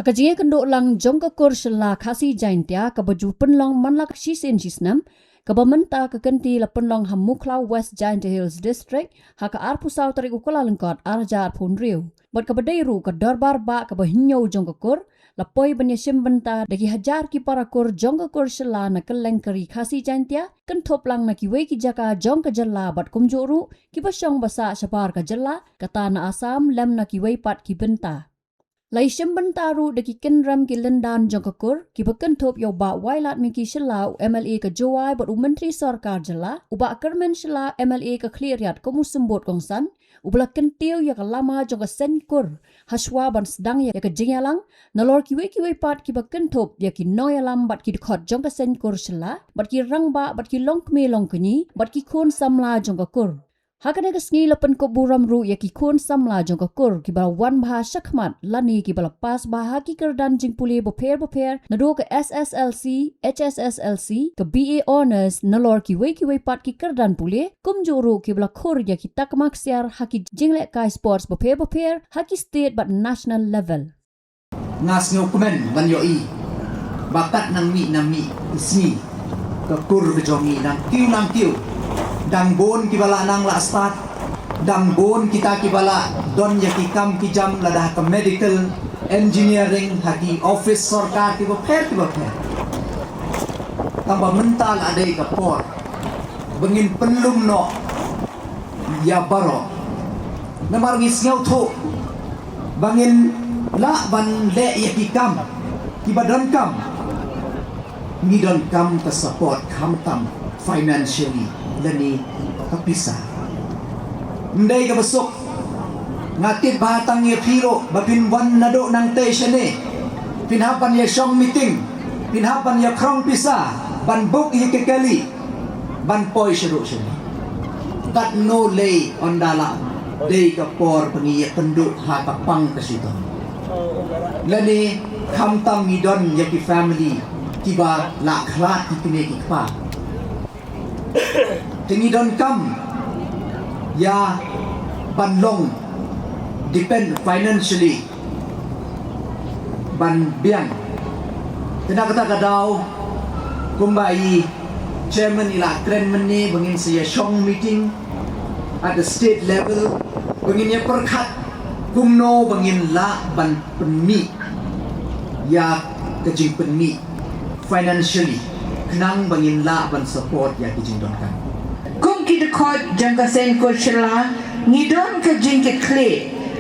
Hakajinge kendo lang jongka kor shela khasi jaintia ka baju penlong manlak shisin jisnam ka bamenta ka kenti la penlong hamukla West Giant Hills District haka arpusau tarik ukala lengkot arjar pun riu. Bat ka badairu ka darbar ba ka bahinyo jongka kor la poi banya simbenta dagi hajar ki para kor jongka kor shela na keleng kari khasi jaintia kentop lang na kiwe ki jaka jongka jalla bat kumjuru ki basyong basa syapar ka jalla kata na asam lem na kiwe pat ki benta. Lai simbentaru daki kenram ki lendan jongkakur ki bekentop yo ba wailat miki shela MLA ka jowai bat menteri sarkar jela uba kermen shela MLA ka cleariat komu sembot kongsan ubla kentiu ya ka lama jongka senkur haswa ban sedang ya ka jingyalang nalor kiwe pat ki bekentop ya ki noyalam bat ki dekhot jongka senkur shela bat ki rangba bat ki longkme longkni bat ki kon samla jongkakur. Hakane kesngi lapan ko buram ru ya ki kon samla jongka kur ki bala wan bahasa khmat lani ki bala pas bahagi kerdan jing puli boper nado ke SSLC HSSLC ke BA honors nalor ki we pat ki kerdan puli kumjuru ki bala kur ya ki takmak siar haki jingle kai sports boper haki state but national level ngas ngokumen ban yo I bakat nang mi isni ke kur bejongi nang tiu dang bon ki bala nang la start dang bon kita ki bala don ya ki kam ki jam la dah ke medical engineering haki office sarkar ki boper tambah mental ada ke por bengin penlum no ya baro namar ngis ngau tho bangin la ban le ya ki kam ki badan kam ni don kam ke support kam tam financially lani kapisa ndai ka besok ngatit bahatang ye piro bapin wan nado nang station ni pinhapan ye shong meeting pinhapan ye krong pisa ban book ye kekali ban poi shuru kat no lay on dala dei ka por pengi ye penduk ha ka pang ke situ lani khamtam midon ye ki family kiba la khlat ki kine ki pa Tingi don kam ya banlong depend financially ban biang kena kata kadau kumbai chairman ila kren meni bengin saya shong meeting at the state level bengin ya perkat kumno bengin la ban penmi ya kejing penmi financially kenang bangin la ban support ya kijing don kan kum ki dekhot jangka sen ko shela ngidon ka jingke kle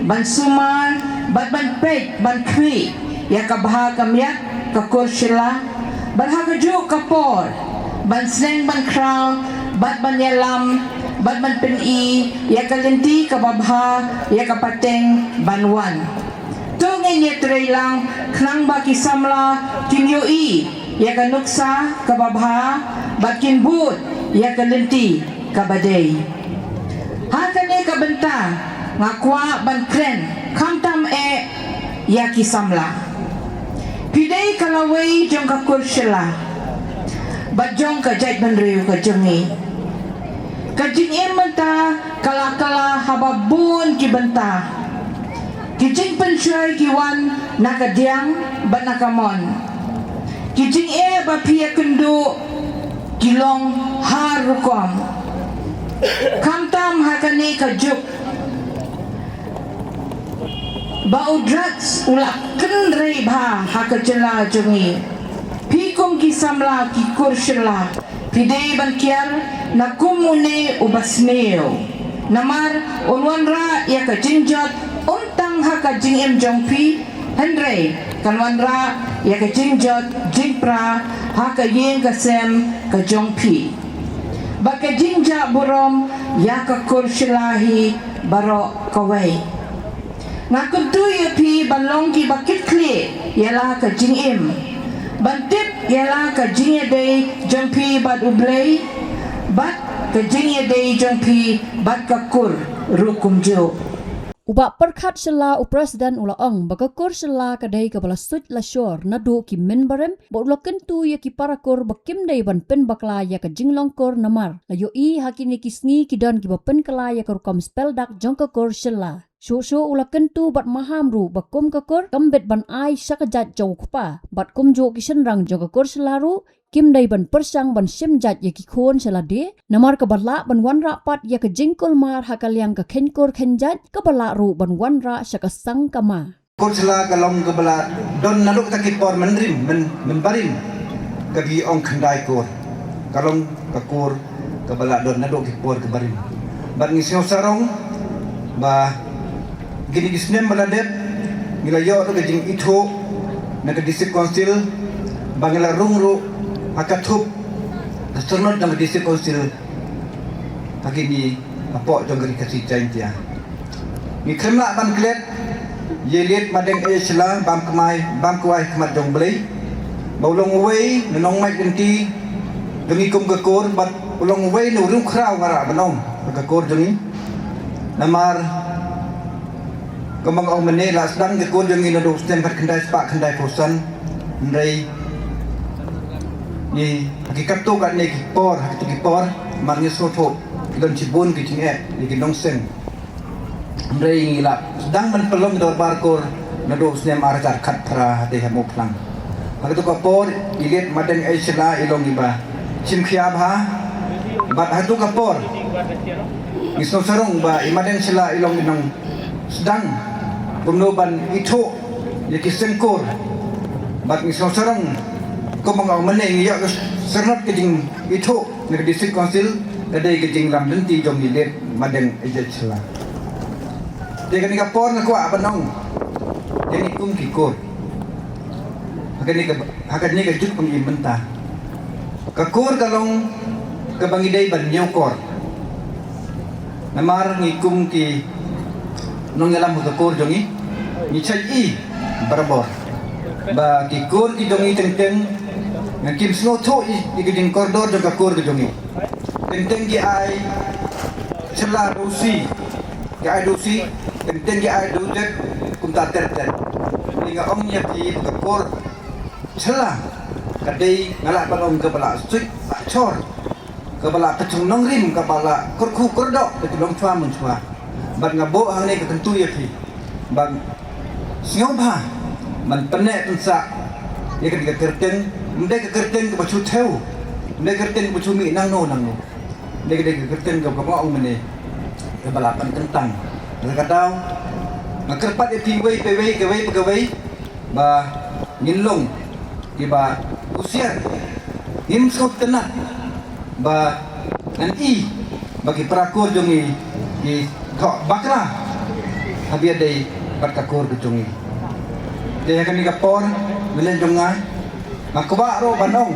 ban sumar ban pek ban kwi ya ka bha kamyak ka ko shela ban ha ka jo ka por ban sleng ban crown ban yalam ban pen I ya ka lenti ka babha ya ka pateng ban wan to ngai trailang khnang ba ki samla kinyo I ya ka nuksa ka babha bakin but ya ka lenti ka badai hakane ka benta ngakwa ban kren kamtam ya ki samla pidai kalawai jong ka kurshela bajong ka jait ban riu ka jongi ka jing menta kala hababun ki benta kijing pensyoy ki wan nakadiang banakamon kijing bapia kendo kilong harukom kamtam hakane kajuk bau drugs ulak kenre bha hakajela jongi pikum kisamla ki kurshela pide bankiar na kumune ubasneo namar onwanra ya kajinjot untang hakajing jongpi Henry kanwanra ya ka jingjot jingpra ha ka yin ka sem ka jongpi baka jingja burom ya ka kursilahi baro kawai ngakuntu ya pi balong ki bakit kli yala ka jingim bantip yala ka jingede jongpi bad ublay bat ka jingede jongpi bat ka kur rukumjo Uba perkat shela presiden ula ong bakakur shela kadai ka bala suit la shor nado ki menbarem bo ula kentu ya ki parakor bakim dai ban pen bakla ya ka jinglong kor namar la yo I hakini ki sngi ki don ki ba pen kala ya kor kom spell dak jongka kor shela Shosho ula kentu bat mahamru bakum kakor kambet ban ai sakajat jau kupa bat kum jo kishan rang jo kakor selaru kim dai ban persang ban simjat ye kikon selade namar ka batla ban wanra pat ye ka jingkol mar hakalyang ka kenkor kenjat ka balaru ban wanra sakasang kama. Kursla kalong kebala don naduk takipor menrim membarim kagi ong kendai kor kalong kakor kebala don naduk kipor kebarim bat ngisio sarong ba gini gisnem baladet ngila yo to gajing itho na ka district council bangila rungru akatup astronot na district council pagi ni apo jong gari kasi jaintia ni kremla ban klet yelit madeng esla bam kemai bam kuai kemat jong blai baulong wei nong mai genti dengi kum gekor bat ulong wei no rum krau ngara banong gekor dengi namar kemang ong mene la sedang gekor dengi no stem pat kendai spak kendai posan ndai ni gikatu kat ne gipor marnya soto don cibun ki cinge ni ginong sen ndai ngila sedang menpelong dor barkor no stem arjar khat pra hate hamu plang maka tu kapor ilit madeng aisla ilong iba cimkhia bha bat hatu kapor isno sarong ba imadeng sila ilong inong sedang pemnoban itu yaki sengkor bat isno sarong komang meneng ya sernat kejing itu nek district council kadai kejing lam denti jong ilit madeng aisla dekan kapor ngakwa banong jadi kum kikor hakan ni kajut pengimenta kakor kalong kabangidai ban nyokor namar ngikum ki nong yalam kakor jongi ni chai barabor ba ki kor ki jongi teng ngakim sno tho i giding koridor jong kakor ki jongi teng ki ai chela dosi ki ai dosi teng ki ai dojet kum ta ter ninga ong nya ki kakor celah kadai ngalak balong kepala suit chor kepala pecung nongrim kepala kurku kurdok betulong chua menchua bat ngabo hang ne ketentu ya ki bang siobha man penek tunsa ye ke kerten mde ke kerten ke bacu theu mde kerten ke bacu mi nang no mde ke kerten ke bapa ong mene kepala pan kentang kadau ngakerpat eti wei pe wei ba ngilong iba usia him skop tenat ba nanti bagi prakor jongi di thok bakra habia dei batakor jongi dia akan digapor belen jonga makwa ro banong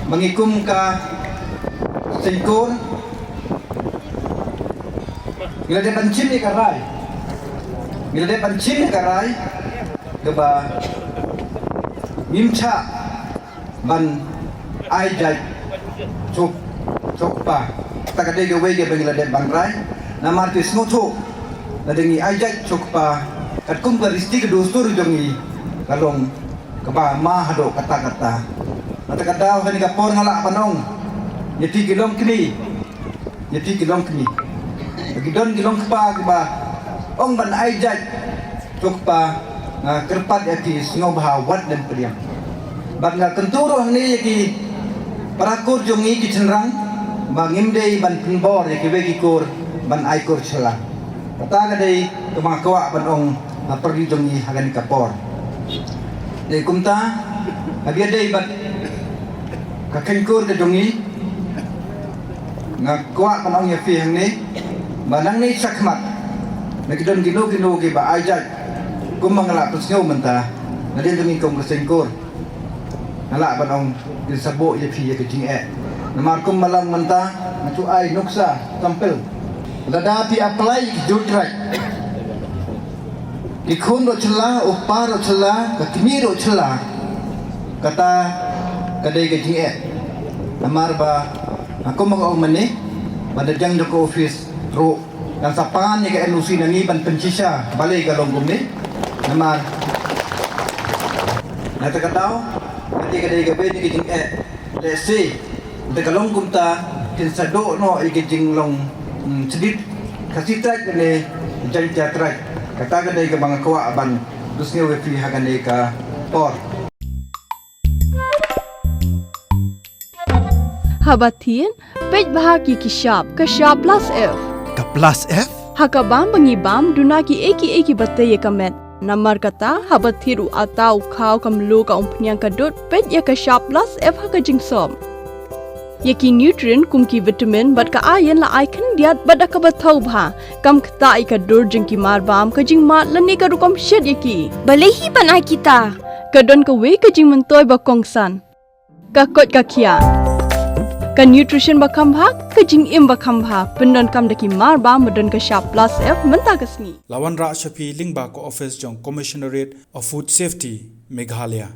mengikum ka sengkor bila dia pancin ni karai keba Mimcha ban aijai chokpa takade ge wege bengila de bangrai namar tis ngoto ladengi aijai chokpa kat kum garisti ke dostur jongi kalong keba ma hado kata-kata kata hani kapor ngala panong yeti kilong kini gidon kilong kpa ong ban aijai chokpa kerpat yaki ngobha wat dan priam bangga kenturo ni yaki parakur jongi ki cenrang bangimdei ban penbor yaki begi kur ban aikur celah kata gadai kemakwa ban ong pergi jongi hagan kapor dei kumta abiadei ban kakenkur ke jongi ngakwa ban ong yafi hang ni banang ni sakmat nakidon gino ki ba ajak kum mangalak pesngau mentah nadin demi kum kesengkor ngalak banong disabuk ye phi ye kejing namar kum malang mentah nacu ai nuksa tampil lada pi apply jutrai ikhun ro chela upar ro chela kakmi ro chela kata kadai kejing namar ba aku mangau meni madajang joko office ro dan sapan ye ke NUC nani ban pencisha balai galong kum ni namar nata katao ketika dari gabe ni kijing lesi de kalong kumta tin sado no ikijing long sedit kasih try kene jadi try kata kene ke bang kawa ban terusnya wifi hagane ka por Habatin pej bahagi kishap kashap plus F Ka plus F? hakabam bangibam dunaki eki batay kamet namar kata habathiru atau kau kamlu ka umpnyang kadut pej ya kashap plus F hakajing som Yaki nutrient kumki vitamin bat ka ayan la icon diat bat ka bathau bha kam khta ka dur jingki mar bam ka jing mat lani ka rukom shed yaki balehi banai kita ka don ka we ka jing mentoy ba kongsan ka kot ka khia ka nutrition ba kham bha ka jing im ba kham bha pendon kam daki mar bam modon ka sharp plus F menta kasni Lawan Ra Shafi Lingba ko office jong Commissionerate of Food Safety Meghalaya